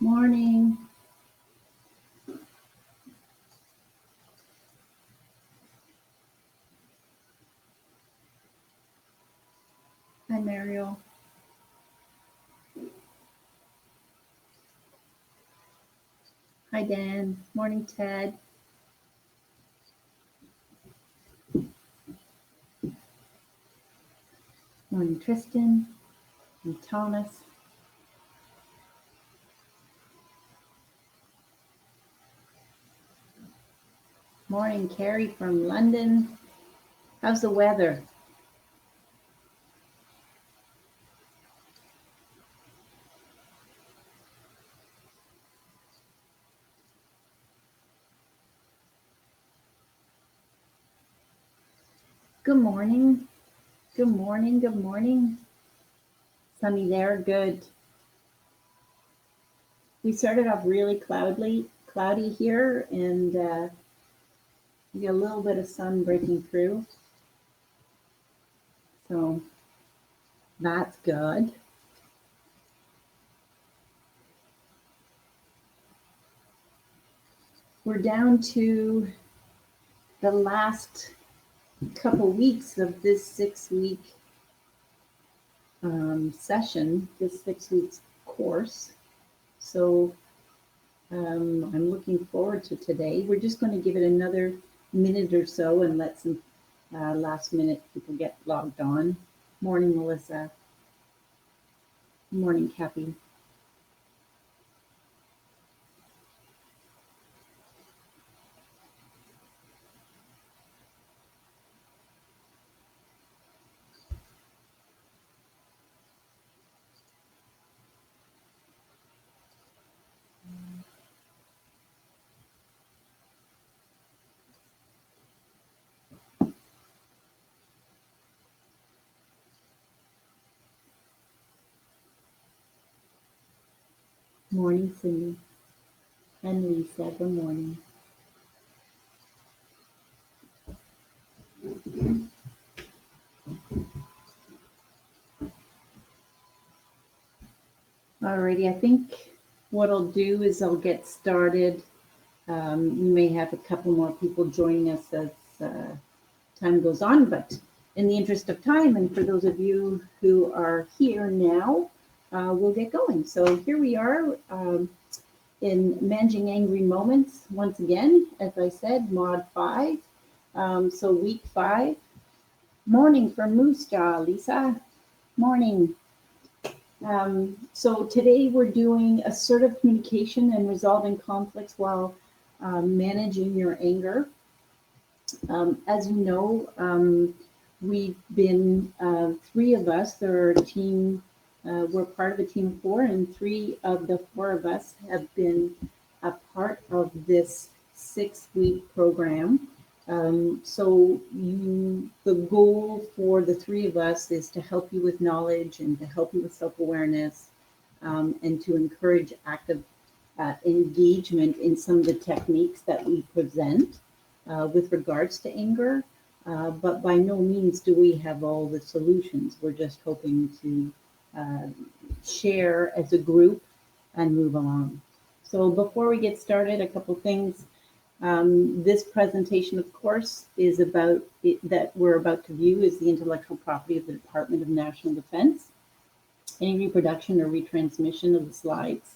Morning. Hi, Mariel. Hi, Dan. Morning, Ted. Morning, Tristan and Thomas. Morning, Carrie from London. How's the weather? Good morning. Good morning. Good morning. Sunny there. Good. We started off really cloudy here, and we get a little bit of sun breaking through. So that's good. We're down to the last couple weeks of this 6-week session, this 6 weeks course. So I'm looking forward to today. We're just going to give it another minute or so and let some last minute people get logged on. Morning, Melissa. Morning, Kathy. Morning, Cindy. And Lisa, good morning. Alrighty, I think what I'll do is I'll get started. We may have a couple more people joining us as time goes on, but in the interest of time, and for those of you who are here now, we'll get going. So here we are in Managing Angry Moments. Once again, as I said, mod 5. So week 5. Morning from Moose Jaw, Lisa. Morning. So today we're doing assertive communication and resolving conflicts while managing your anger. As you know, we've been 3 of us. There are a team. We're part of a team of 4, and 3 of the 4 of us have been a part of this 6-week program. So the goal for the 3 of us is to help you with knowledge and to help you with self-awareness, and to encourage active engagement in some of the techniques that we present with regards to anger. But by no means do we have all the solutions. We're just hoping to share as a group and move along. So before we get started, a couple things. This presentation, of course, is about that we're about to view is the intellectual property of the Department of National Defense. Any reproduction or retransmission of the slides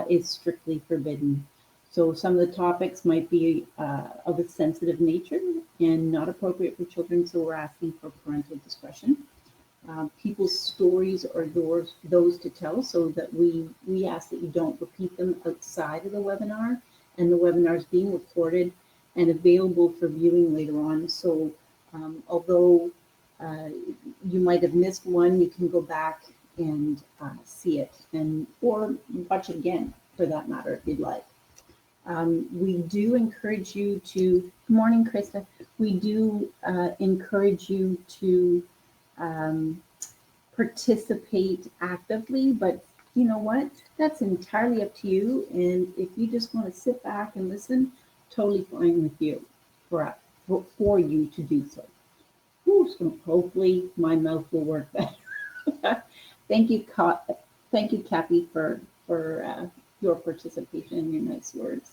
is strictly forbidden. So some of the topics might be of a sensitive nature and not appropriate for children, so we're asking for parental discretion. People's stories are those to tell, so that we ask that you don't repeat them outside of the webinar. And the webinar is being recorded and available for viewing later on. So although you might have missed one, you can go back and see it, or watch it again for that matter if you'd like. We do encourage you to, good morning, Krista. We do encourage you to participate actively, but you know what? That's entirely up to you. And if you just want to sit back and listen, totally fine with you for you to do so. So hopefully my mouth will work better. Thank you, Kathy, for your participation and your nice words.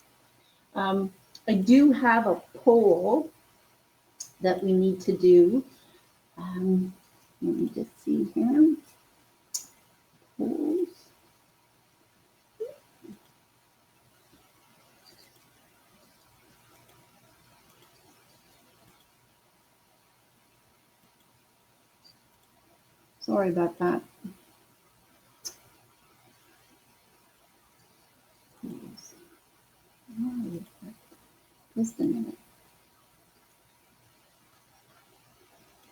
I do have a poll that we need to do. Let me just see here. Polls. Sorry about that. Just a minute.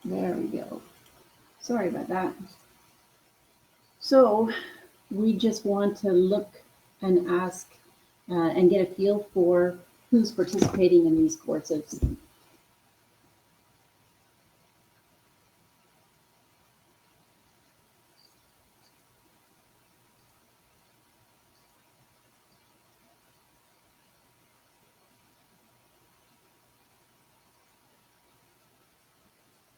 There we go. Sorry about that. So we just want to look and ask and get a feel for who's participating in these courses.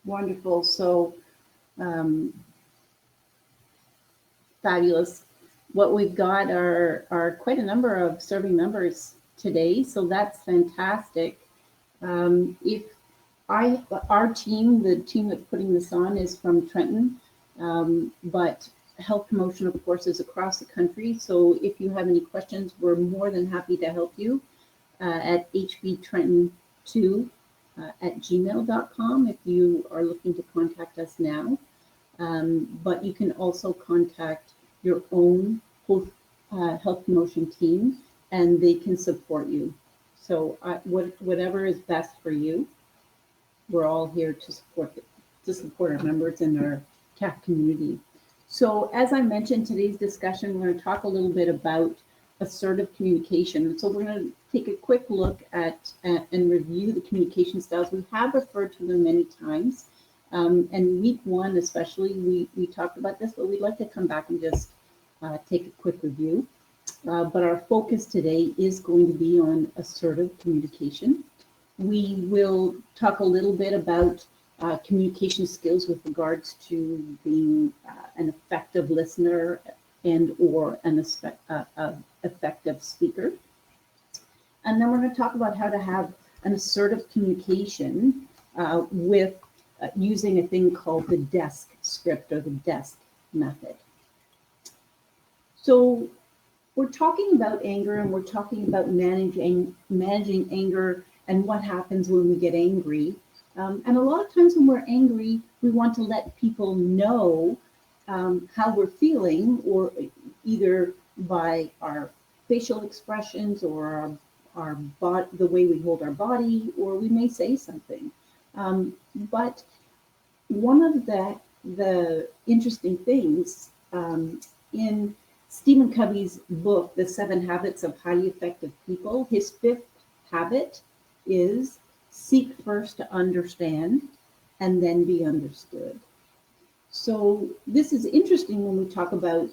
Wonderful. So fabulous. What we've got are quite a number of serving members today, so that's fantastic. If our team, the team that's putting this on is from Trenton, but health promotion, of course, is across the country. So if you have any questions, we're more than happy to help you at hbtrenton2 at gmail.com if you are looking to contact us now. But you can also contact your own health promotion team, and they can support you. So whatever is best for you, we're all here to support our members and our CAF community. So as I mentioned, today's discussion, we're going to talk a little bit about assertive communication. So we're going to take a quick look at and review the communication styles. We have referred to them many times. And week one, especially, we talked about this, but we'd like to come back and just take a quick review. But our focus today is going to be on assertive communication. We will talk a little bit about communication skills with regards to being an effective listener and or an effective speaker. And then we're going to talk about how to have an assertive communication with using a thing called the desk script or the desk method. So we're talking about anger, and we're talking about managing anger and what happens when we get angry. And a lot of times when we're angry, we want to let people know how we're feeling, or either by our facial expressions or the way we hold our body, or we may say something. But one of the interesting things in Stephen Covey's book, The 7 Habits of Highly Effective People, his 5th habit is seek first to understand and then be understood. So this is interesting when we talk about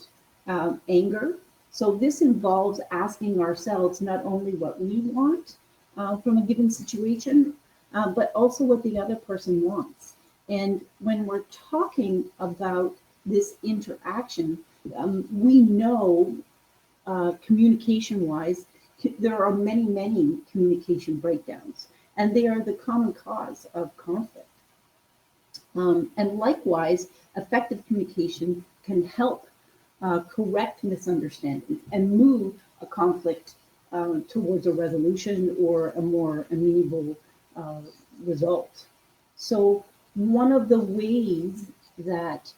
anger. So this involves asking ourselves not only what we want from a given situation, but also what the other person wants. And when we're talking about this interaction, we know communication-wise, there are many communication breakdowns, and they are the common cause of conflict. And likewise, effective communication can help correct misunderstandings and move a conflict towards a resolution or a more amenable result. So one of the ways that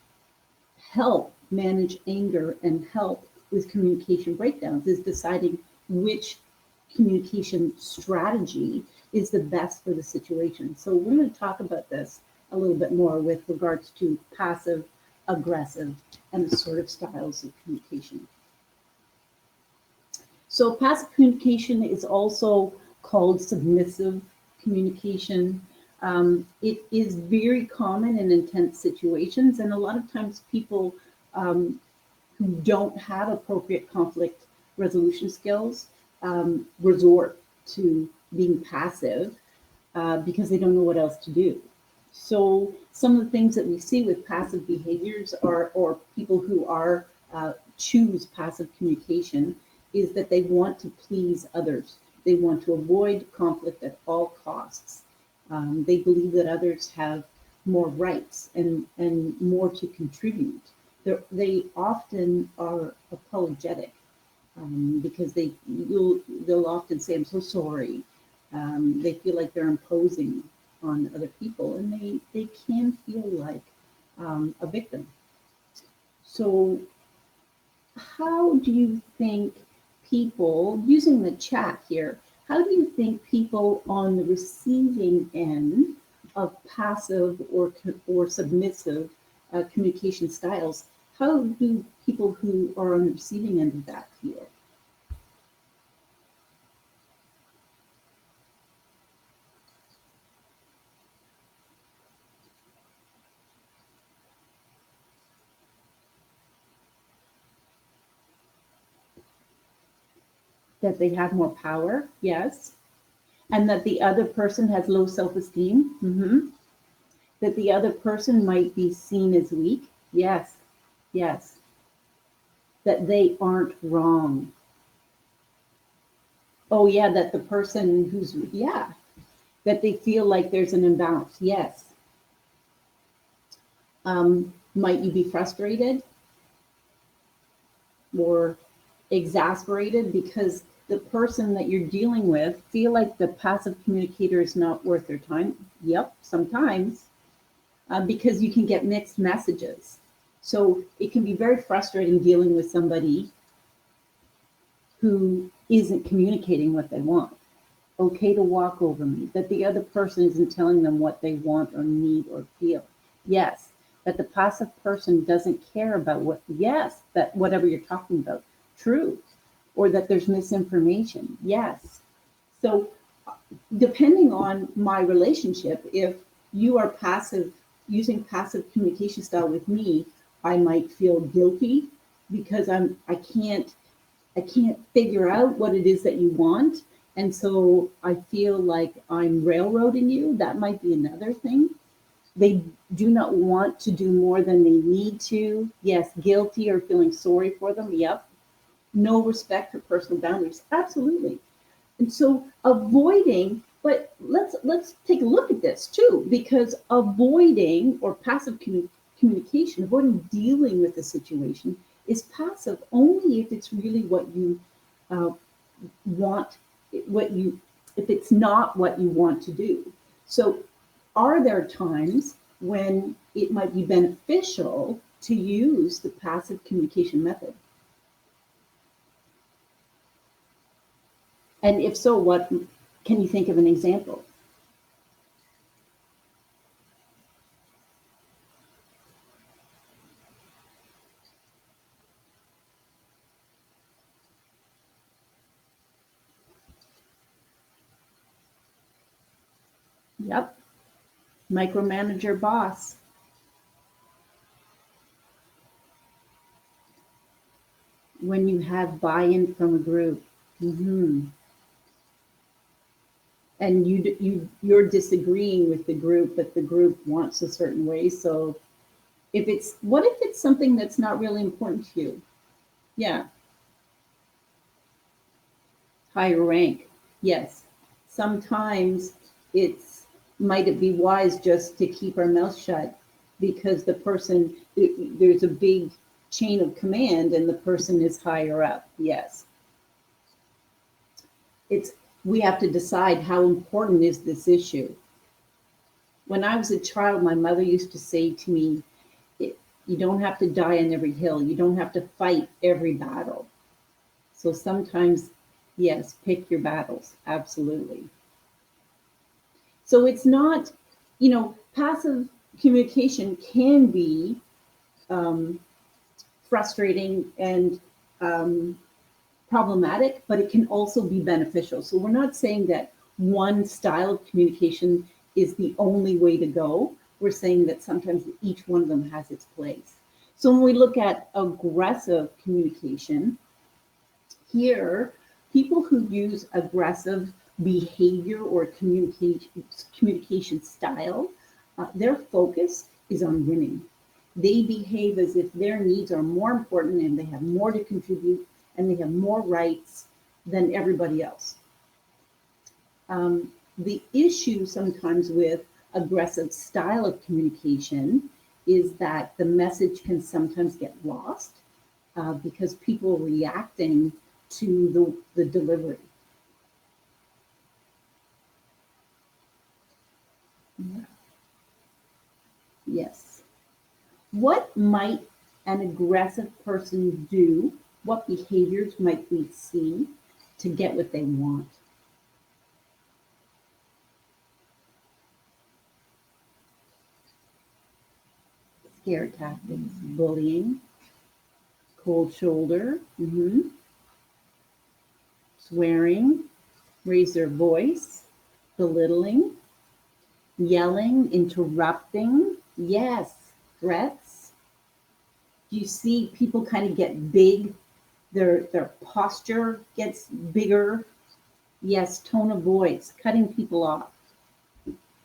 help manage anger and help with communication breakdowns is deciding which communication strategy is the best for the situation. So we're going to talk about this a little bit more with regards to passive, aggressive, and assertive styles of communication. So passive communication is also called submissive communication. It is very common in intense situations, and a lot of times people who don't have appropriate conflict resolution skills resort to being passive because they don't know what else to do. So some of the things that we see with passive behaviors or people who are choose passive communication is that they want to please others. They want to avoid conflict at all costs. They believe that others have more rights and more to contribute. They often are apologetic because they'll often say, "I'm so sorry." They feel like they're imposing on other people, and they can feel like a victim. So, how do you think people, using the chat here, how do you think people on the receiving end of passive or submissive communication styles, how do people who are on the receiving end of that feel? That they have more power, yes, and that the other person has low self-esteem, that the other person might be seen as weak, yes, yes, that they aren't wrong. Oh yeah, that the person who's, yeah, that they feel like there's an imbalance, yes. Might you be frustrated or exasperated because the person that you're dealing with feel like the passive communicator is not worth their time? Yep, sometimes, because you can get mixed messages. So it can be very frustrating dealing with somebody who isn't communicating what they want. Okay to walk over me, that the other person isn't telling them what they want or need or feel. Yes, that the passive person doesn't care about what, yes, that whatever you're talking about, true, or that there's misinformation. Yes. So depending on my relationship, if you are passive, using passive communication style with me, I might feel guilty because I can't figure out what it is that you want. And so I feel like I'm railroading you. That might be another thing. They do not want to do more than they need to. Yes, guilty or feeling sorry for them. Yep. No respect for personal boundaries. Absolutely. And so avoiding, but let's take a look at this too, because avoiding or passive communication, avoiding dealing with the situation is passive only if it's really what you uh, want, what you, if it's not what you want to do. So are there times when it might be beneficial to use the passive communication method? And if so, what can you think of an example? Yep. Micromanager boss. When you have buy-in from a group. And you're disagreeing with the group, but the group wants a certain way. So if it's, what if it's something that's not really important to you? Yeah, higher rank. Yes. Sometimes it's, might it be wise just to keep our mouth shut because the person, there's a big chain of command and the person is higher up. Yes. It's, we have to decide how important is this issue. When I was a child, my mother used to say to me, you don't have to die on every hill. You don't have to fight every battle. So sometimes, yes, pick your battles. Absolutely. So it's not, passive communication can be um, frustrating and problematic, but it can also be beneficial. So we're not saying that one style of communication is the only way to go. We're saying that sometimes each one of them has its place. So when we look at aggressive communication, here, people who use aggressive behavior or communication style, their focus is on winning. They behave as if their needs are more important and they have more to contribute and they have more rights than everybody else. The issue sometimes with aggressive style of communication is that the message can sometimes get lost because people are reacting to the delivery. Yeah. Yes. What might an aggressive person do? What behaviors might we see to get what they want? Scare tactics, bullying, cold shoulder, swearing, raise their voice, belittling, yelling, interrupting, yes, threats. You see people kind of get big, their posture gets bigger. Yes, tone of voice, cutting people off.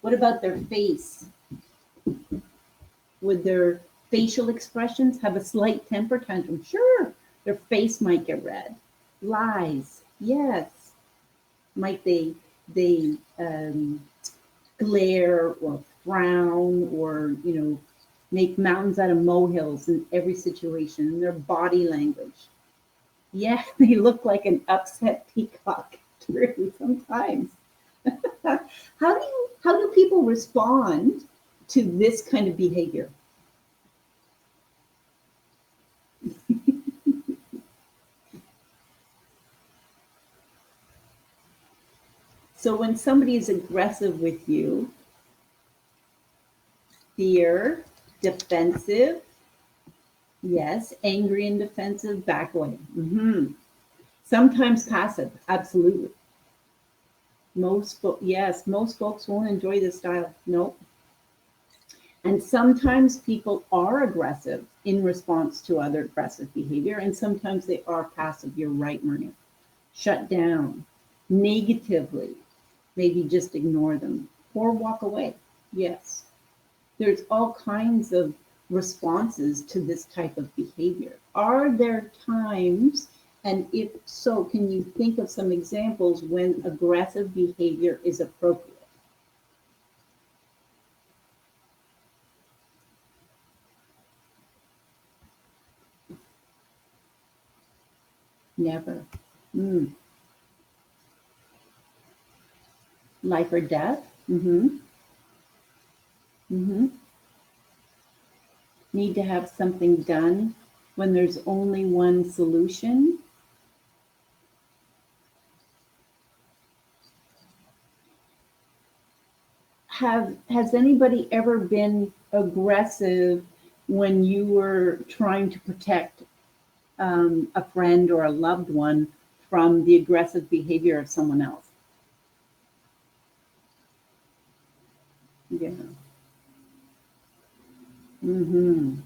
What about their face? Would their facial expressions have a slight temper tantrum? Sure, their face might get red. Lies, yes. Might they glare or frown or make mountains out of molehills in every situation in their body language? Yeah, they look like an upset peacock. True, sometimes. How do people respond to this kind of behavior? So when somebody is aggressive with you, fear, defensive, yes, angry and defensive, back away. Sometimes passive, absolutely. Most folks won't enjoy this style. Nope. And sometimes people are aggressive in response to other aggressive behavior, and sometimes they are passive. You're right, Maria. Shut down, negatively, maybe just ignore them or walk away. Yes. There's all kinds of responses to this type of behavior. Are there times, and if so, can you think of some examples when aggressive behavior is appropriate? Never. Mm. Life or death? Need to have something done when there's only one solution? Has anybody ever been aggressive when you were trying to protect a friend or a loved one from the aggressive behavior of someone else? Yeah. Mm-hmm.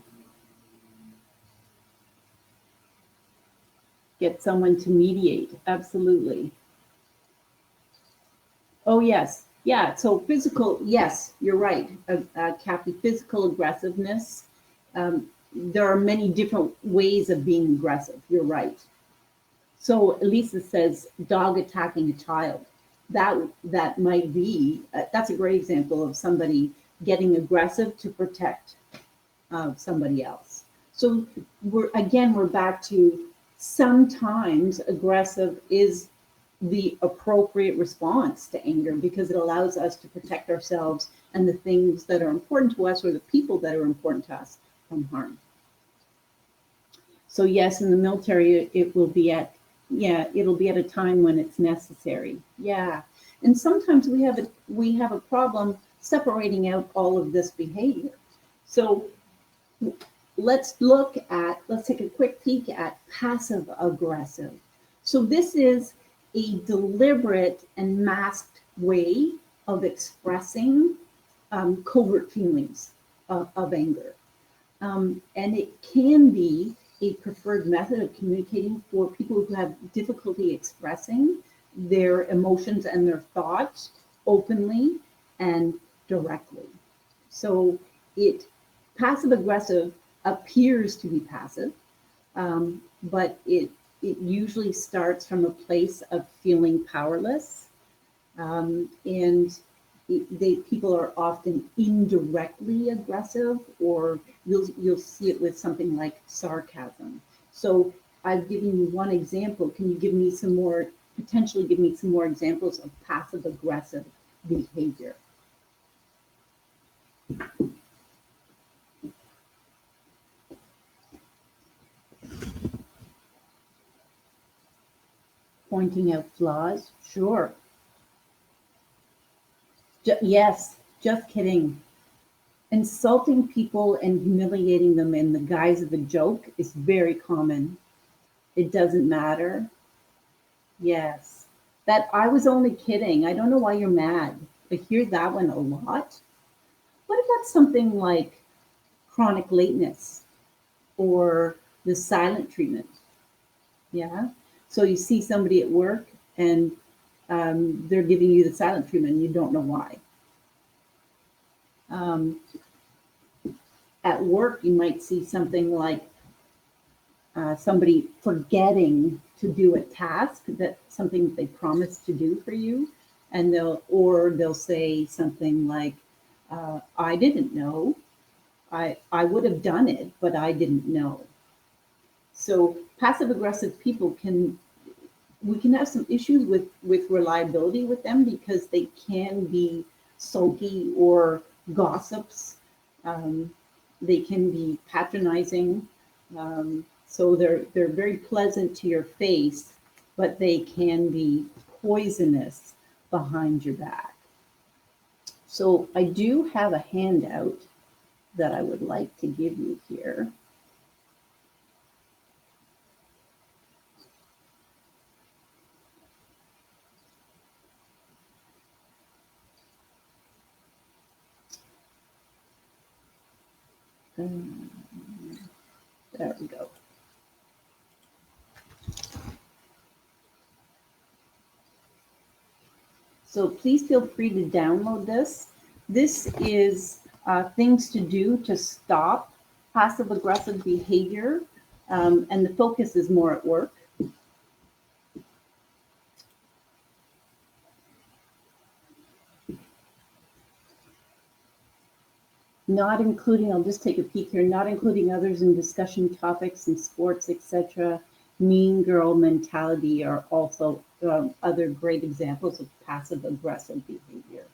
Get someone to mediate. Absolutely. Oh, yes. Yeah. So physical, yes, you're right, Kathy. Physical aggressiveness. There are many different ways of being aggressive. You're right. So Lisa says dog attacking a child. That might be, that's a great example of somebody getting aggressive to protect somebody else. So we're back to sometimes aggressive is the appropriate response to anger because it allows us to protect ourselves and the things that are important to us or the people that are important to us from harm. So yes, in the military, it'll be at a time when it's necessary. Yeah. And sometimes we have a problem separating out all of this behavior. So let's take a quick peek at passive aggressive. So this is a deliberate and masked way of expressing covert feelings of anger. And it can be a preferred method of communicating for people who have difficulty expressing their emotions and their thoughts openly and directly. So passive aggressive appears to be passive, but it it usually starts from a place of feeling powerless, and people are often indirectly aggressive, or you'll see it with something like sarcasm. So I've given you one example. Can you give me some more, potentially give me some more examples of passive aggressive behavior? Pointing out flaws? Sure. Yes, just kidding. Insulting people and humiliating them in the guise of a joke is very common. It doesn't matter. Yes. That I was only kidding. I don't know why you're mad. I hear that one a lot. What about something like chronic lateness or the silent treatment? Yeah. So you see somebody at work and they're giving you the silent treatment and you don't know why. Um, at work, you might see something like somebody forgetting to do a task, that something they promised to do for you, and they'll say something like, "I didn't know. I would have done it, but I didn't know." So passive aggressive people we can have some issues with reliability with them because they can be sulky or gossips. Um, they can be patronizing. So they're very pleasant to your face, but they can be poisonous behind your back. So I do have a handout that I would like to give you here. There we go. So please feel free to download this. This is things to do to stop passive aggressive behavior, and the focus is more at work. Not including, I'll just take a peek here, not including others in discussion topics in sports, etc. Mean girl mentality are also other great examples of passive aggressive behavior.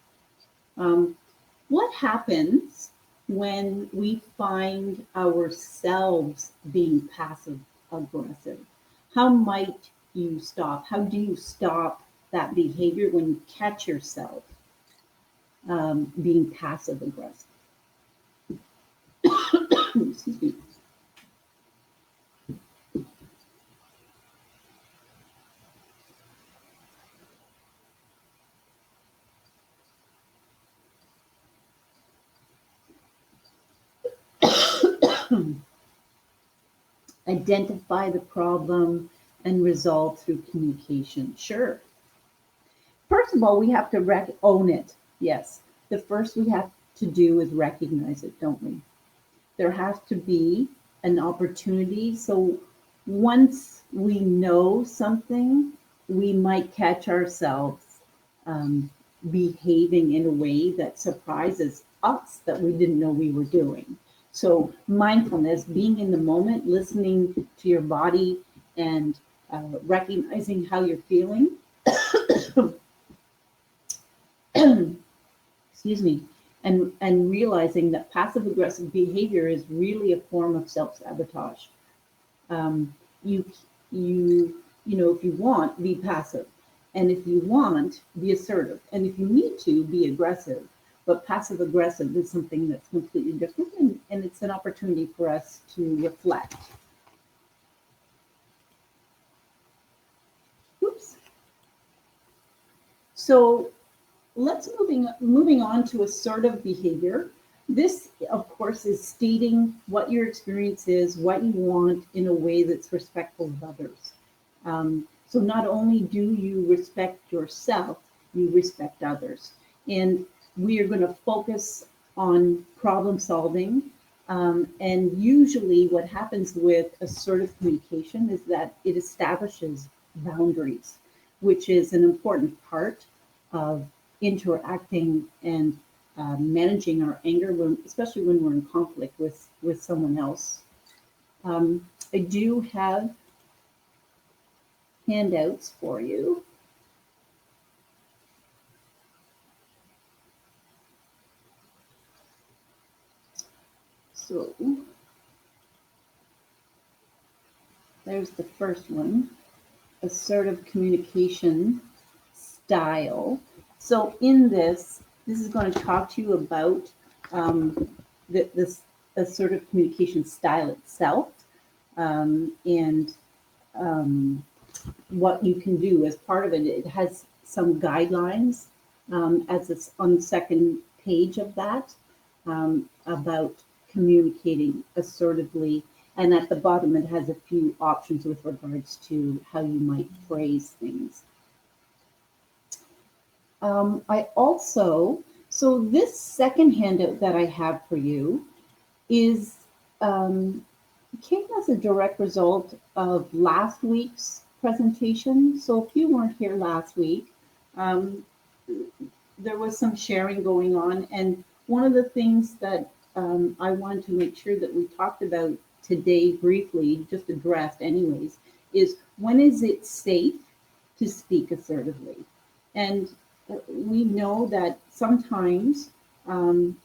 What happens when we find ourselves being passive aggressive? How might you stop? How do you stop that behavior when you catch yourself being passive aggressive? Excuse me. Identify the problem and resolve through communication. Sure. First of all, we have to own it. Yes. The first we have to do is recognize it, don't we? There has to be an opportunity. So once we know something, we might catch ourselves behaving in a way that surprises us that we didn't know we were doing. So mindfulness, being in the moment, listening to your body and recognizing how you're feeling. Excuse me. And realizing that passive aggressive behavior is really a form of self-sabotage. You if you want, be passive. And if you want, be assertive. And if you need to, be aggressive. But passive aggressive is something that's completely different, and it's an opportunity for us to reflect. Oops. So let's moving on to assertive behavior. This, of course, is stating what your experience is, what you want in a way that's respectful of others. So not only do you respect yourself, you respect others. And we are going to focus on problem solving And usually what happens with assertive communication is that it establishes boundaries, which is an important part of interacting and managing our anger, especially when we're in conflict with someone else. I do have handouts for you. So there's the first one, assertive communication style. So in this is going to talk to you about this assertive communication style itself, and what you can do as part of it. It has some guidelines, as it's on the second page of that, about communicating assertively. And at the bottom, it has a few options with regards to how you might phrase things. I also, so this second handout that I have for you is came as a direct result of last week's presentation. So if you weren't here last week, um, there was some sharing going on. And one of the things that I wanted to make sure that we talked about today briefly, just addressed anyways, is when is it safe to speak assertively? And we know that sometimes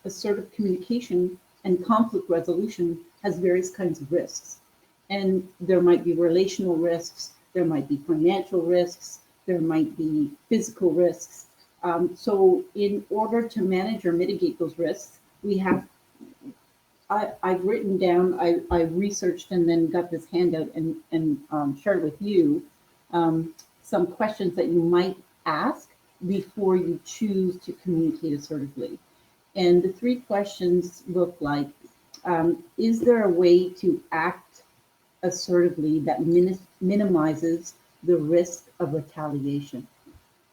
assertive communication and conflict resolution has various kinds of risks. And there might be relational risks, there might be financial risks, there might be physical risks. So in order to manage or mitigate those risks, I've written down, I researched and then got this handout and shared with you some questions that you might ask before you choose to communicate assertively. And the three questions look like, is there a way to act assertively that minimizes the risk of retaliation?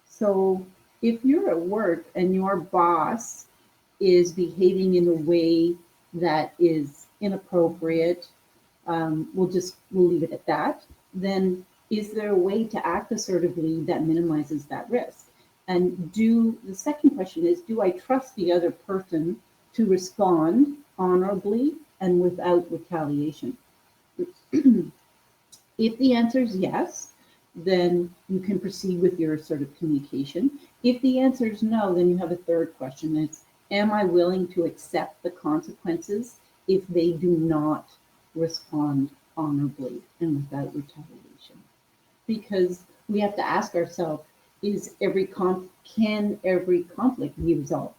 So if you're at work and your boss is behaving in a way that is inappropriate, we'll leave it at that. Then is there a way to act assertively that minimizes that risk? And the second question is, do I trust the other person to respond honorably and without retaliation? If the answer is yes, then you can proceed with your assertive communication. If the answer is no, then you have a third question. It's, am I willing to accept the consequences if they do not respond honorably and without retaliation? Because we have to ask ourselves, can every conflict be resolved?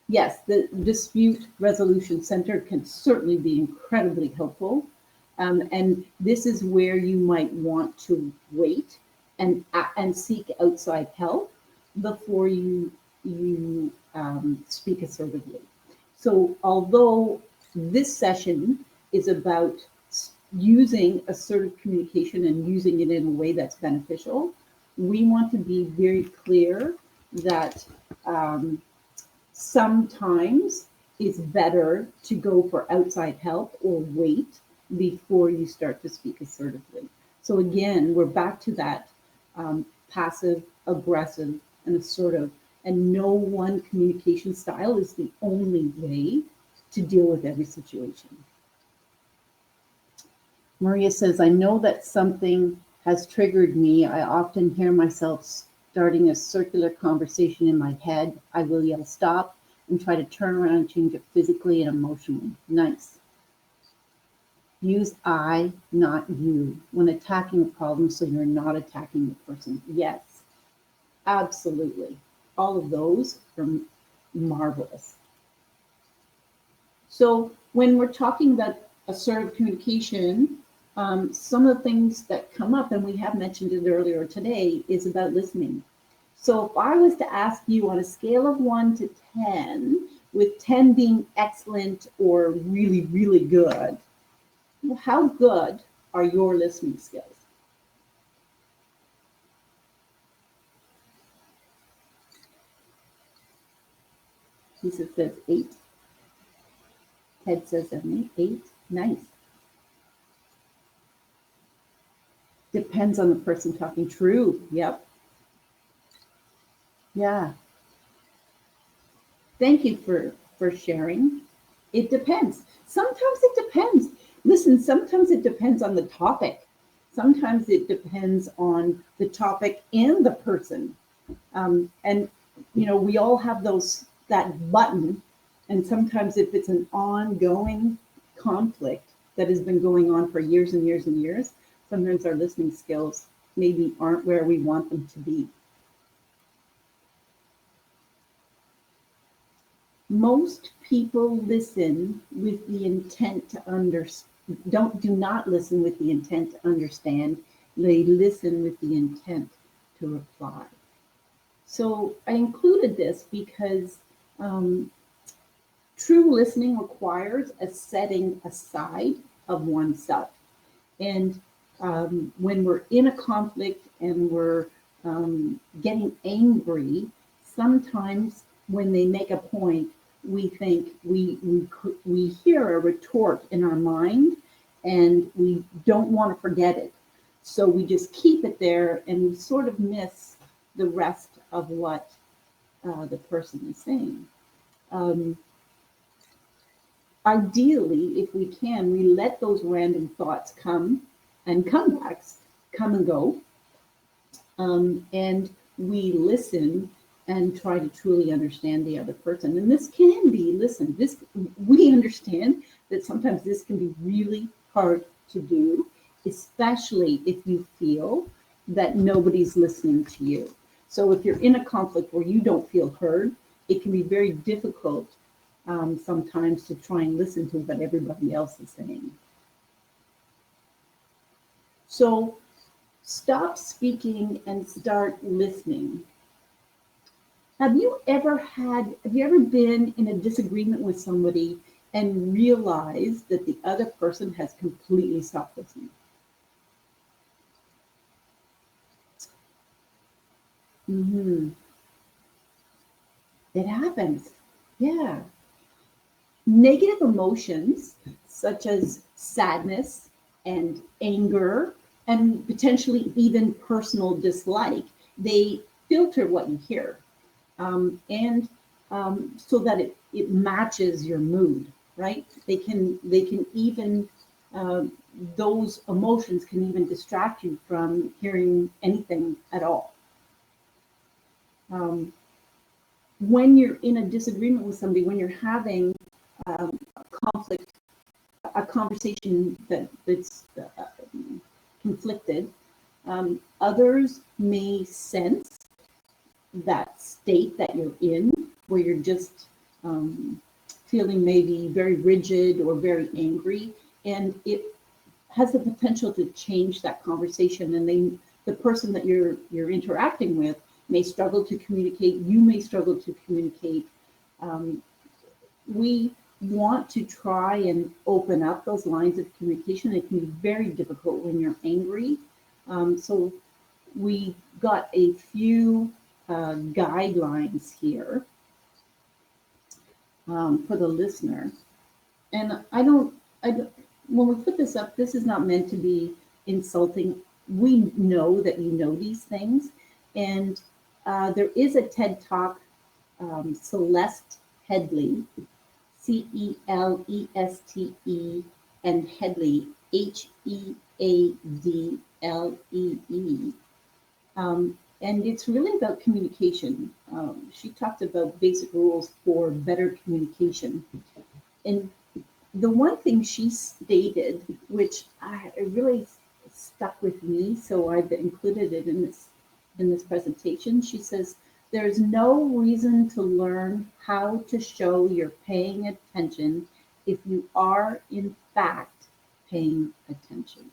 Yes, the dispute resolution center can certainly be incredibly helpful. And this is where you might want to wait and seek outside help before you speak assertively. So although this session is about using assertive communication and using it in a way that's beneficial, we want to be very clear that sometimes it's better to go for outside help or wait before you start to speak assertively. So again, we're back to that passive, aggressive, and assertive. And no one communication style is the only way to deal with every situation. Maria says, I know that something has triggered me. I often hear myself starting a circular conversation in my head. I will yell stop and try to turn around and change it physically and emotionally. Nice. Use I, not you, when attacking a problem so you're not attacking the person. Yes, absolutely. All of those are marvelous. So when we're talking about assertive communication, some of the things that come up, and we have mentioned it earlier today, is about listening. So if I was to ask you on a scale of 1 to 10, with 10 being excellent or really, really good, how good are your listening skills? Lisa says 8. Ted says Emily, 8. Nice. Depends on the person talking. True. Yep. Yeah. Thank you for sharing. It depends. Sometimes it depends. Listen, sometimes it depends on the topic. Sometimes it depends on the topic and the person. And we all have that button. And sometimes if it's an ongoing conflict that has been going on for years and years and years, sometimes our listening skills maybe aren't where we want them to be. Most people listen with the intent to do not listen with the intent to understand. They listen with the intent to reply. So I included this because true listening requires a setting aside of oneself. And when we're in a conflict and we're getting angry, sometimes when they make a point, we think we hear a retort in our mind and we don't want to forget it. So we just keep it there and we sort of miss the rest of what the person is saying. Ideally, if we can, we let those random thoughts come and comebacks come and go. And we listen and try to truly understand the other person. And this can be, we understand that sometimes this can be really hard to do, especially if you feel that nobody's listening to you. So if you're in a conflict where you don't feel heard, it can be very difficult sometimes to try and listen to what everybody else is saying. So stop speaking and start listening. Have you ever been in a disagreement with somebody and realized that the other person has completely stopped listening? Mm-hmm. It happens. Yeah. Negative emotions such as sadness and anger and potentially even personal dislike, they filter what you hear. And so that it matches your mood, right? They can even those emotions can even distract you from hearing anything at all. When you're in a disagreement with somebody, when you're having a conflict, a conversation that's conflicted, others may sense that state that you're in, where you're just feeling maybe very rigid or very angry, and it has the potential to change that conversation. And the person that you're interacting with may struggle to communicate. You may struggle to communicate. We want to try and open up those lines of communication. It can be very difficult when you're angry. So we got a few guidelines here for the listener. And I don't, when we put this up, this is not meant to be insulting. We know that you know these things. And there is a TED Talk, Celeste Headlee, Celeste, and Headlee, Headlee. And it's really about communication. She talked about basic rules for better communication. And the one thing she stated, which it really stuck with me, so I've included it in this presentation. She says, "There's no reason to learn how to show you're paying attention if you are in fact paying attention."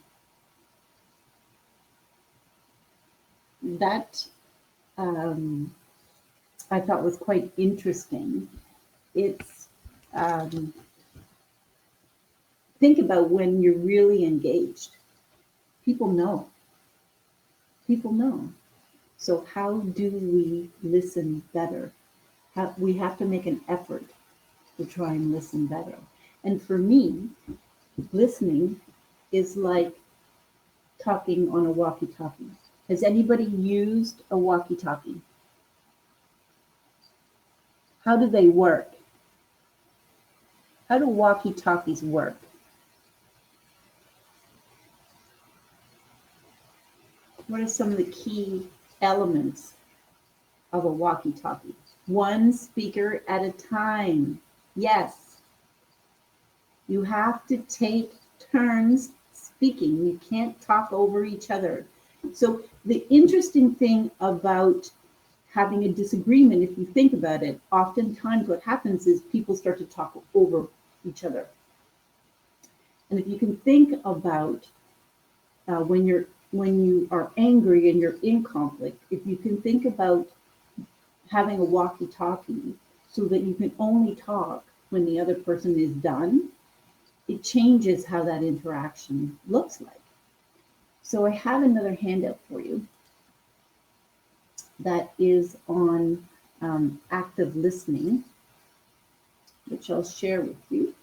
That I thought was quite interesting. It's think about when you're really engaged. People know. People know. So how do we listen better? We have to make an effort to try and listen better. And for me, listening is like talking on a walkie-talkie. Has anybody used a walkie-talkie? How do they work? How do walkie-talkies work? What are some of the key elements of a walkie-talkie? One speaker at a time. Yes. You have to take turns speaking. You can't talk over each other. So the interesting thing about having a disagreement, if you think about it, oftentimes what happens is people start to talk over each other. And if you can think about when you are angry and you're in conflict, if you can think about having a walkie-talkie so that you can only talk when the other person is done, it changes how that interaction looks like. So I have another handout for you that is on active listening, which I'll share with you.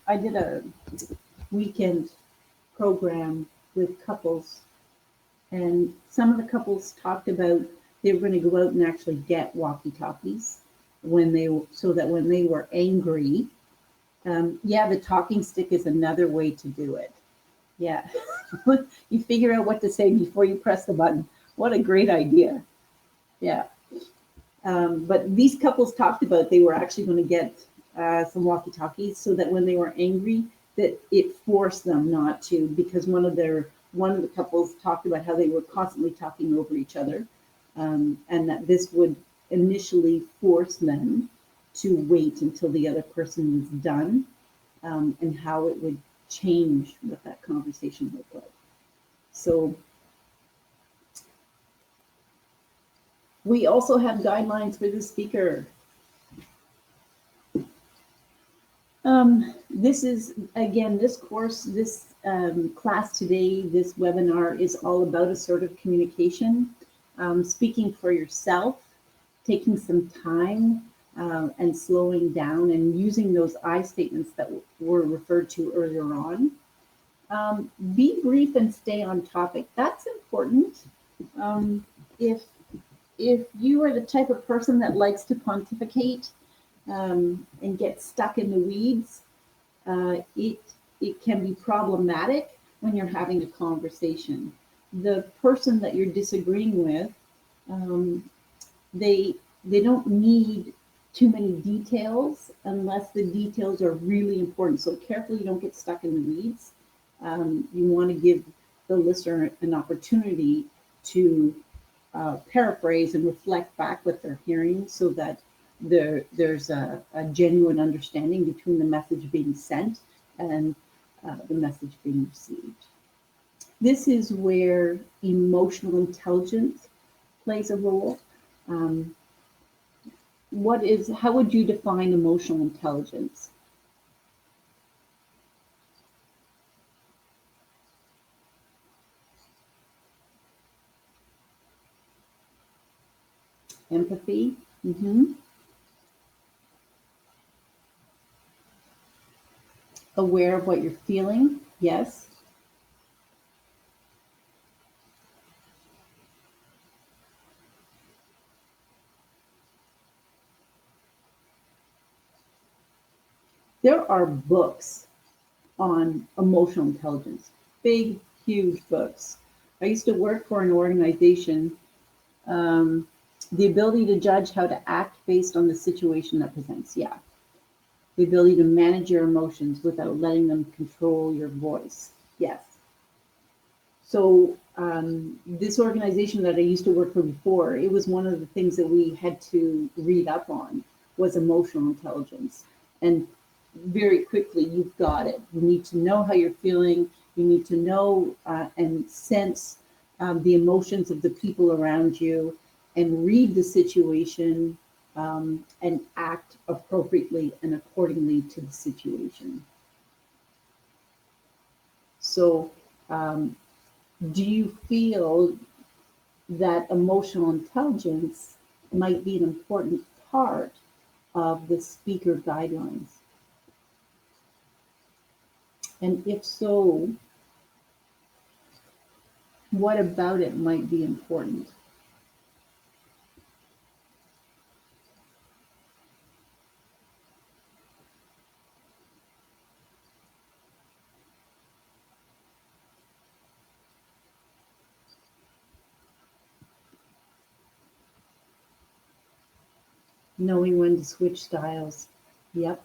I did a weekend program with couples, and some of the couples talked about they were going to go out and actually get walkie-talkies so that when they were angry, the talking stick is another way to do it. Yeah, you figure out what to say before you press the button. What a great idea. Yeah. But these couples talked about they were actually going to get some walkie-talkies so that when they were angry, that it forced them not to, because one of the couples talked about how they were constantly talking over each other, and that this would initially force them to wait until the other person was done, and how it would change what that conversation looked like. So we also have guidelines for the speaker. This is, again, this course, this class today, this webinar is all about assertive communication, speaking for yourself, taking some time and slowing down and using those I statements that were referred to earlier on. Be brief and stay on topic. That's important. If you are the type of person that likes to pontificate and get stuck in the weeds, it can be problematic when you're having a conversation. The person that you're disagreeing with, they don't need too many details unless the details are really important. So carefully, you don't get stuck in the weeds. You want to give the listener an opportunity to paraphrase and reflect back what they're hearing so that there's a genuine understanding between the message being sent and the message being received. This is where emotional intelligence plays a role. How would you define emotional intelligence? Empathy. Aware of what you're feeling. Yes. There are books on emotional intelligence, big, huge books. I used to work for an organization, the ability to judge how to act based on the situation that presents. Yeah. The ability to manage your emotions without letting them control your voice. Yes. So this organization that I used to work for before, it was one of the things that we had to read up on was emotional intelligence. And very quickly, you've got it. You need to know how you're feeling. You need to know and sense the emotions of the people around you and read the situation and act appropriately and accordingly to the situation. So, do you feel that emotional intelligence might be an important part of the speaker guidelines? And if so, what about it might be important? Knowing when to switch styles. Yep.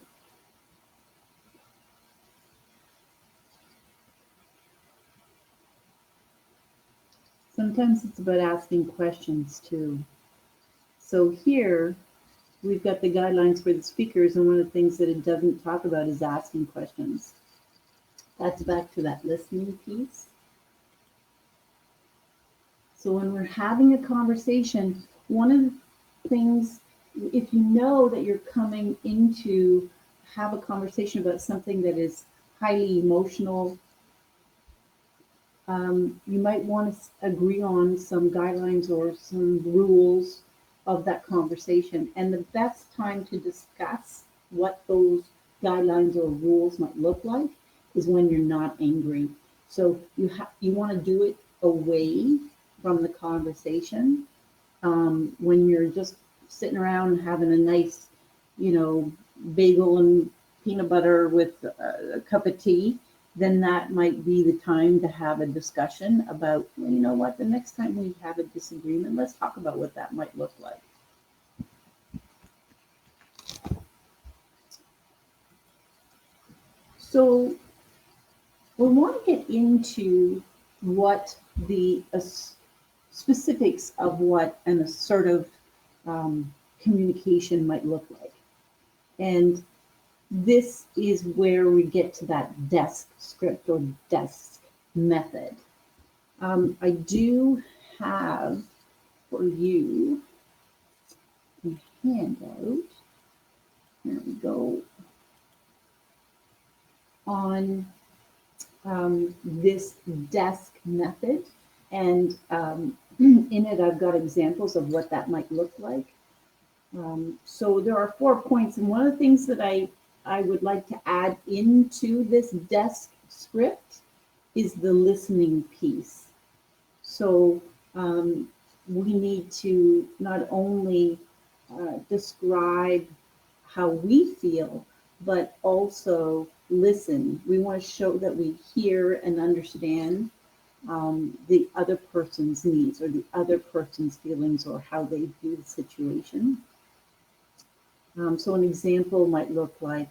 Sometimes it's about asking questions too. So here we've got the guidelines for the speakers, and one of the things that it doesn't talk about is asking questions. That's back to that listening piece. So when we're having a conversation, one of the things, if you know that you're coming into have a conversation about something that is highly emotional, you might want to agree on some guidelines or some rules of that conversation. And the best time to discuss what those guidelines or rules might look like is when you're not angry. So you want to do it away from the conversation, when you're just sitting around having a nice, bagel and peanut butter with a cup of tea. Then that might be the time to have a discussion about, well, you know what, the next time we have a disagreement, let's talk about what that might look like. So we want to get into what the specifics of what an assertive communication might look like. And this is where we get to that desk script or desk method. I do have for you a handout. There we go. On this desk method. And in it, I've got examples of what that might look like. So there are 4 points. And one of the things that I would like to add into this desk script is the listening piece. So we need to not only describe how we feel, but also listen. We want to show that we hear and understand the other person's needs or the other person's feelings or how they view the situation. So an example might look like,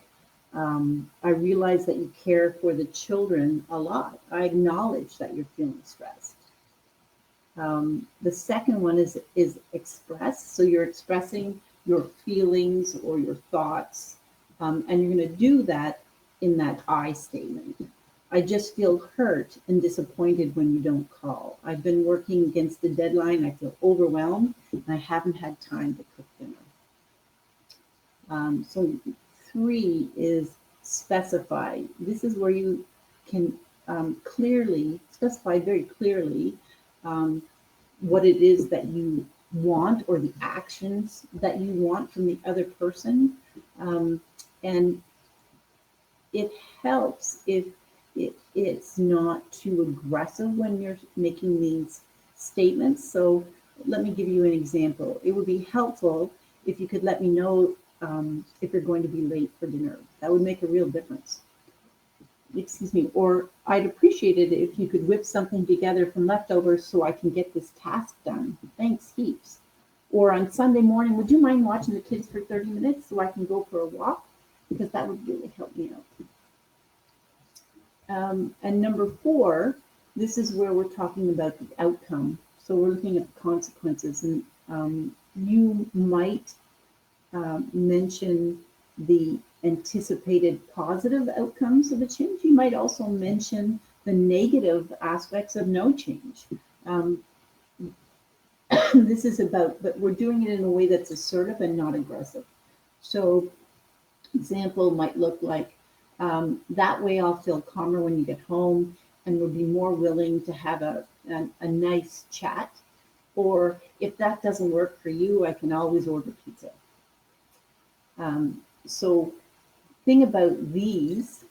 I realize that you care for the children a lot. I acknowledge that you're feeling stressed. The second one is express. So you're expressing your feelings or your thoughts, and you're going to do that in that I statement. I just feel hurt and disappointed when you don't call. I've been working against the deadline. I feel overwhelmed, and I haven't had time to cook dinner. So 3 is specify. This is where you can specify very clearly what it is that you want or the actions that you want from the other person. And it helps if it's not too aggressive when you're making these statements. So let me give you an example. It would be helpful if you could let me know if you're going to be late for dinner. That would make a real difference. Excuse me. Or I'd appreciate it if you could whip something together from leftovers so I can get this task done. Thanks heaps. Or on Sunday morning, would you mind watching the kids for 30 minutes so I can go for a walk? Because that would really help me out. And number 4, this is where we're talking about the outcome. So we're looking at the consequences, and you might mention the anticipated positive outcomes of a change. You might also mention the negative aspects of no change. this is about, but we're doing it in a way that's assertive and not aggressive. So, example might look like that way I'll feel calmer when you get home and will be more willing to have a nice chat. Or if that doesn't work for you, I can always order pizza. So, thing about these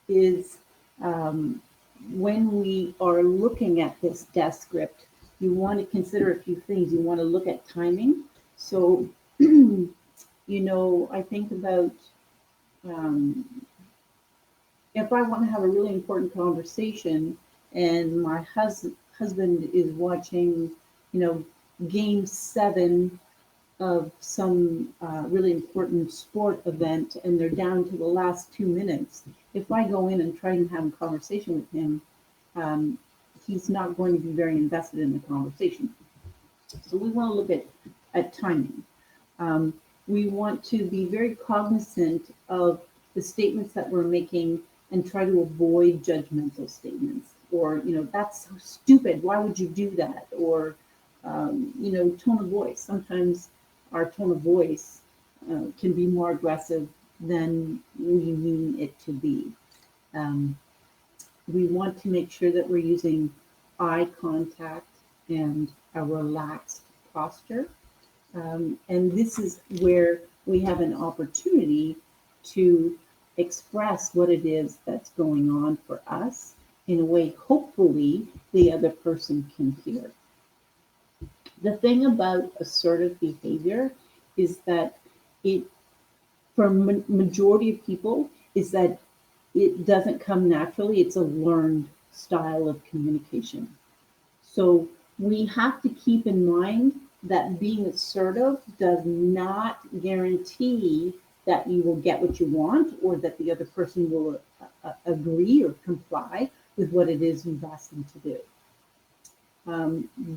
is when we are looking at this death script, you want to consider a few things. You want to look at timing. So, I think about if I want to have a really important conversation and my husband is watching, game 7 of some really important sport event and they're down to the last 2 minutes, if I go in and try and have a conversation with him, he's not going to be very invested in the conversation. So we want to look at timing. We want to be very cognizant of the statements that we're making and try to avoid judgmental statements or, that's so stupid. Why would you do that? Or, tone of voice. Sometimes our tone of voice can be more aggressive than we mean it to be. We want to make sure that we're using eye contact and a relaxed posture. And this is where we have an opportunity to express what it is that's going on for us in a way, hopefully, the other person can hear. The thing about assertive behavior is that it, for majority of people, is that it doesn't come naturally. It's a learned style of communication. So we have to keep in mind that being assertive does not guarantee that you will get what you want or that the other person will agree or comply with what it is you've asked them to do.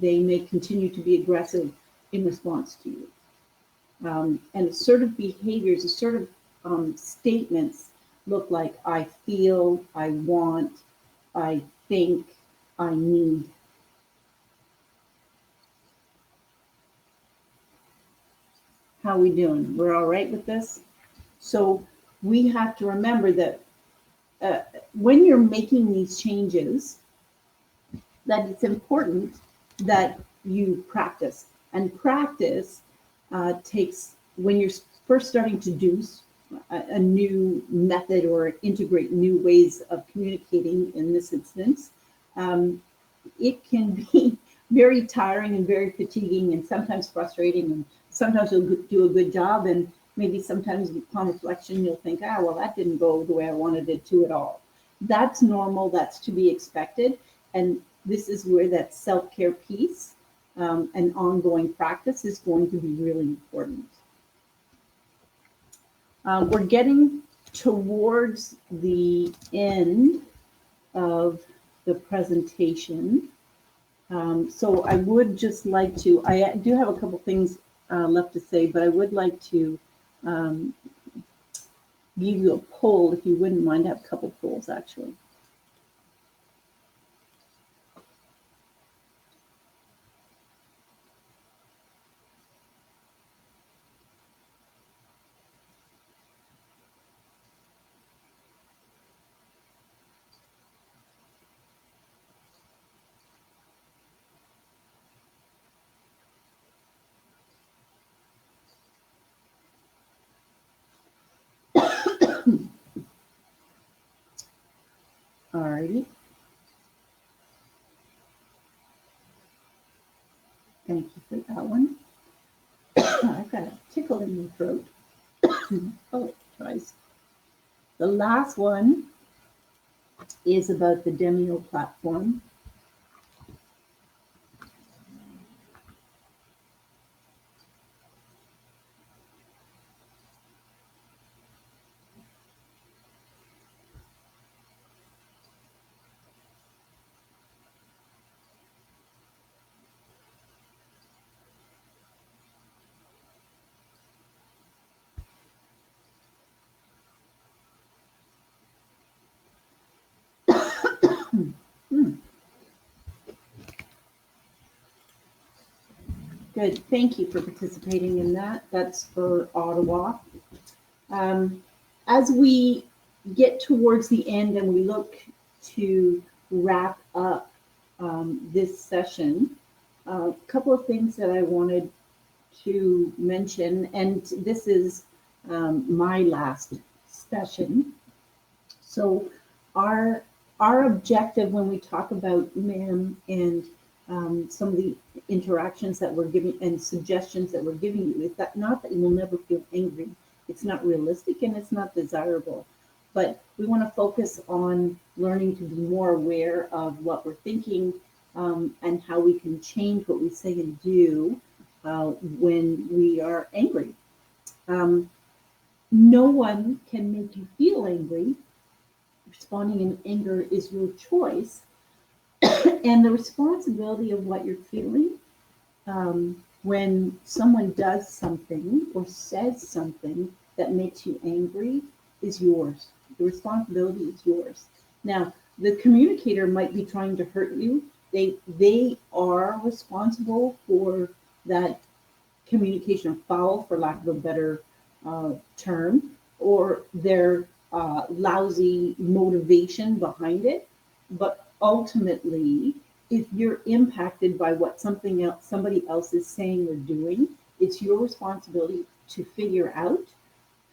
They may continue to be aggressive in response to you. And assertive behaviors, assertive statements look like I feel, I want, I think, I need. How are we doing? We're all right with this? So we have to remember that when you're making these changes, that it's important that you practice. And practice takes, when you're first starting to do a new method or integrate new ways of communicating in this instance, it can be very tiring and very fatiguing and sometimes frustrating, and sometimes you'll do a good job and maybe sometimes upon reflection you'll think, well, that didn't go the way I wanted it to at all. That's normal, that's to be expected, and this is where that self-care piece and ongoing practice is going to be really important. We're getting towards the end of the presentation. So I would just like to, I do have a couple things left to say, but I would like to give you a poll, if you wouldn't mind. I have a couple polls actually. Alrighty. Thank you for that one. I've got a tickle in my throat. Oh, tries. The last one is about the Demio platform. Good. Thank you for participating in that. That's for Ottawa. Um, as we get towards the end and we look to wrap up this session, a couple of things that I wanted to mention, and this is my last session. So our our objective when we talk about MAM and some of the interactions that we're giving and suggestions that we're giving you is that not that you will never feel angry. It's not realistic and it's not desirable. But we want to focus on learning to be more aware of what we're thinking and how we can change what we say and do when we are angry. Um, no one can make you feel angry. Responding in anger is your choice, and the responsibility of what you're feeling when someone does something or says something that makes you angry is yours. The responsibility is yours. Now, the communicator might be trying to hurt you. They are responsible for that communication foul, for lack of a better term, or their lousy motivation behind it. But ultimately, if you're impacted by what somebody else is saying or doing, it's your responsibility to figure out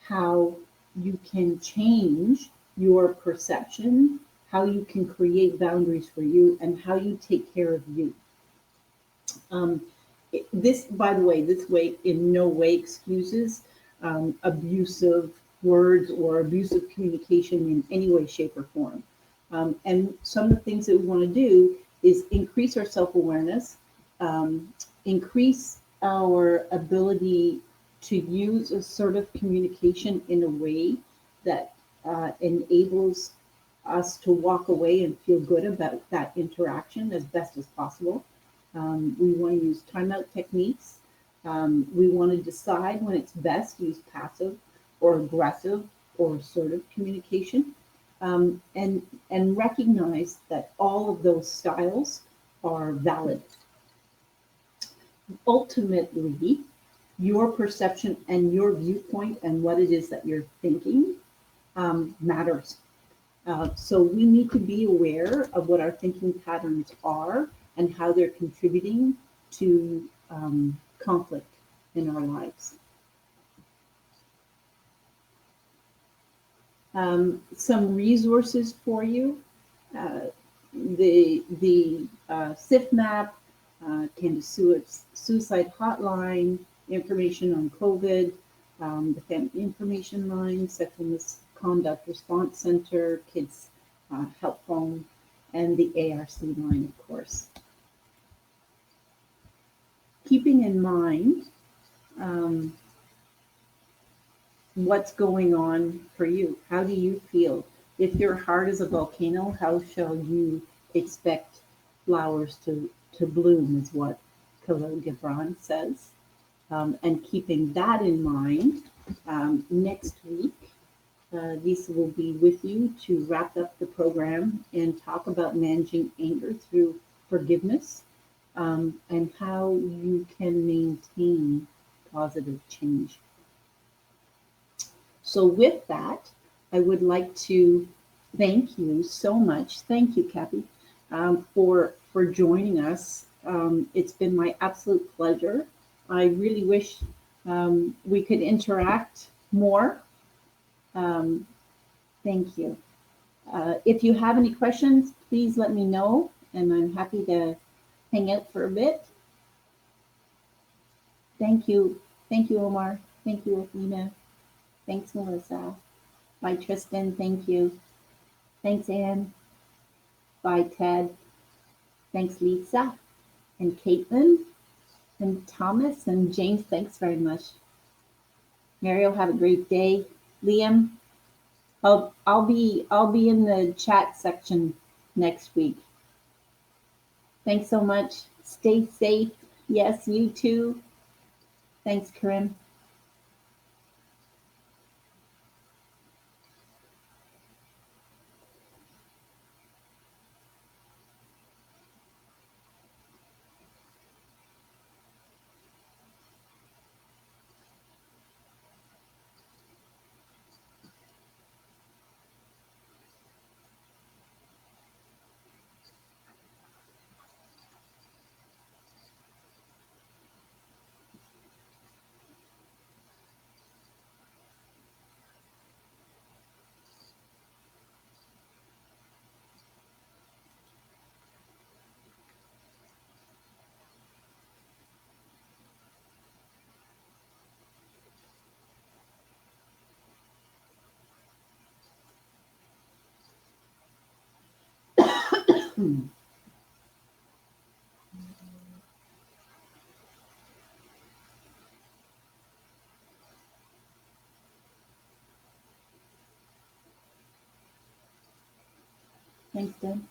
how you can change your perception, how you can create boundaries for you, and how you take care of you. Um, this, by the way, this way in no way excuses abusive words or abusive communication in any way, shape, or form. And some of the things that we want to do is increase our self-awareness, increase our ability to use assertive communication in a way that enables us to walk away and feel good about that interaction as best as possible. We want to use timeout techniques. We want to decide when it's best to use passive or aggressive or assertive communication, and recognize that all of those styles are valid. Ultimately, your perception and your viewpoint and what it is that you're thinking matters. So we need to be aware of what our thinking patterns are and how they're contributing to conflict in our lives. Some resources for you: the SIF map, Canada Suicide Hotline, information on COVID, the Family Information Line, Sexual Misconduct Response Center, Kids Help Phone, and the ARC line, of course. Keeping in mind what's going on for you. How do you feel? If your heart is a volcano, how shall you expect flowers to bloom, is what Khalil Gibran says. And keeping that in mind, next week, Lisa will be with you to wrap up the program and talk about managing anger through forgiveness and how you can maintain positive change. So with that, I would like to thank you so much. Thank you, Kathy, for joining us. It's been my absolute pleasure. I really wish we could interact more. Thank you. If you have any questions, please let me know, and I'm happy to hang out for a bit. Thank you. Thank you, Omar. Thank you, Athena. Thanks, Melissa. Bye, Tristan. Thank you. Thanks, Anne. Bye, Ted. Thanks, Lisa and Caitlin and Thomas and James. Thanks very much. Mario, have a great day. Liam, I'll be in the chat section next week. Thanks so much. Stay safe. Yes, you too. Thanks, Corinne. Thanks, Dan.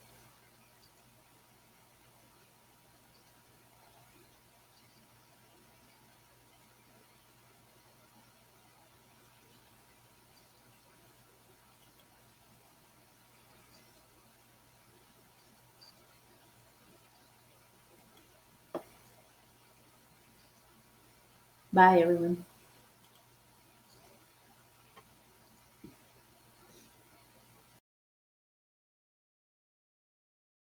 Bye, everyone.